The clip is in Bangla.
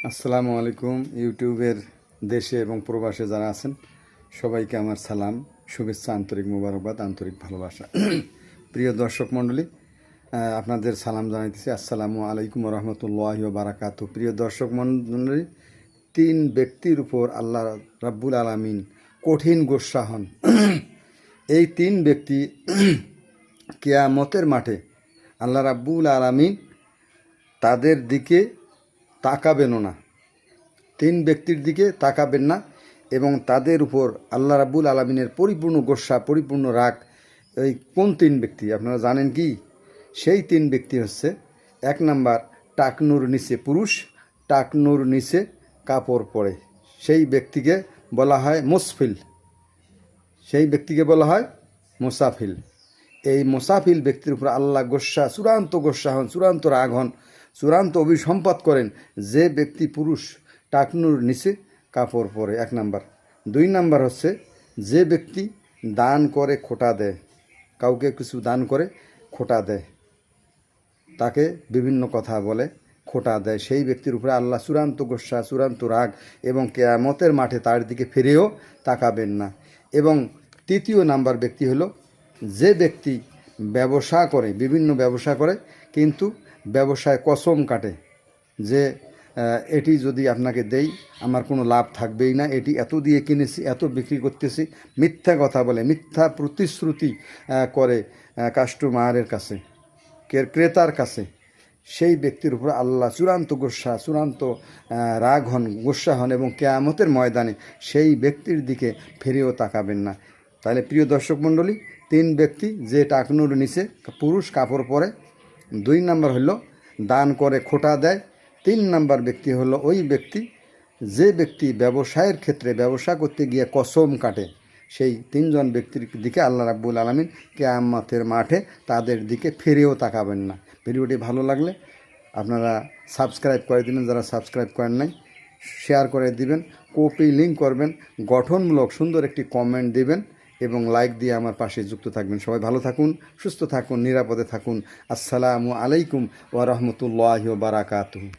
আসসালামু আলাইকুম। ইউটিউবের দেশে এবং প্রবাসে যারা আছেন সবাইকে আমার সালাম, শুভেচ্ছা, আন্তরিক মোবারকবাদ, আন্তরিক ভালোবাসা। প্রিয় দর্শক মণ্ডলী, আপনাদের সালাম জানাইতেছি। আসসালামু আলাইকুম রহমতুল্লাহি ওয়া বারাকাতুহু। প্রিয় দর্শক মণ্ডলী, তিন ব্যক্তির উপর আল্লাহ রাব্বুল আলামিন কঠিন গোস্বা হন। এই তিন ব্যক্তি কিয়ামতের মাঠে আল্লাহ রাব্বুল আলামিন তাদের দিকে তাকাবেনও না, তিন ব্যক্তির দিকে তাকাবেন না এবং তাদের উপর আল্লাহ রাব্বুল আলামিনের পরিপূর্ণ গোস্বা, পরিপূর্ণ রাগ। এই কোন তিন ব্যক্তি আপনারা জানেন কি? সেই তিন ব্যক্তি হচ্ছে, এক নাম্বার, টাকনুর নিচে পুরুষ, টাকনুর নিচে কাপড় পরে, সেই ব্যক্তিকে বলা হয় মুসফিল, সেই ব্যক্তিকে বলা হয় মুসাফিল। এই মুসাফিল ব্যক্তির উপর আল্লাহ গোস্বা, চূড়ান্ত গোস্বা হন, চূড়ান্ত রাগ হন, চূড়ান্ত অভিসম্পাত করেন যে ব্যক্তি পুরুষ টাকনুর নিচে কাপড় পরে, এক নাম্বার। দুই নাম্বার হচ্ছে যে ব্যক্তি দান করে খোটা দেয়, কাউকে কিছু দান করে খোটা দেয়, তাকে বিভিন্ন কথা বলে খোটা দেয়, সেই ব্যক্তির উপরে আল্লাহ চূড়ান্ত গোস্বা, চূড়ান্ত রাগ এবং কিয়ামতের মাঠে তার দিকে ফিরেও তাকাবেন না। এবং তৃতীয় নাম্বার ব্যক্তি হলো যে ব্যক্তি ব্যবসা করে, বিভিন্ন ব্যবসা করে, কিন্তু ব্যবসায় কসম কাটে যে এটি যদি আপনাকে দেই আমার কোনো লাভ থাকবেই না, এটি এত দিয়ে কিনেছি, এত বিক্রি করতেছি, মিথ্যা কথা বলে, মিথ্যা প্রতিশ্রুতি করে কাস্টমারের কাছে, ক্রেতার কাছে, সেই ব্যক্তির উপর আল্লাহ চূড়ান্ত গোস্বা, চূড়ান্ত রাগ হন, গোস্বা হন এবং কিয়ামতের ময়দানে সেই ব্যক্তির দিকে ফিরেও তাকাবেন না। তাহলে প্রিয় দর্শক মণ্ডলী, তিন ব্যক্তি, যে টাকনুর নিচে পুরুষ কাপড় পরে, দুই নাম্বার হলো দান করে খোটা দেয়, তিন নাম্বার ব্যক্তি হলো ওই ব্যক্তি যে ব্যক্তি ব্যবসায়ের ক্ষেত্রে ব্যবসা করতে গিয়ে কসম কাটে। সেই তিনজন ব্যক্তির দিকে আল্লাহ রাব্বুল আলামিন কিয়ামতের মাঠে তাদের দিকে ফিরেও তাকাবেন না। ভিডিওটি ভালো লাগলে আপনারা সাবস্ক্রাইব করে দিবেন, যারা সাবস্ক্রাইব করেন নাই শেয়ার করে দিবেন, কপি লিঙ্ক করবেন, গঠনমূলক সুন্দর একটি কমেন্ট দিবেন এবং লাইক দিয়ে আমার পাশে যুক্ত থাকবেন। সবাই ভালো থাকুন, সুস্থ থাকুন, নিরাপদে থাকুন। আসসালামু আলাইকুম ওয়া রাহমাতুল্লাহি ওয়া বারাকাতুহু।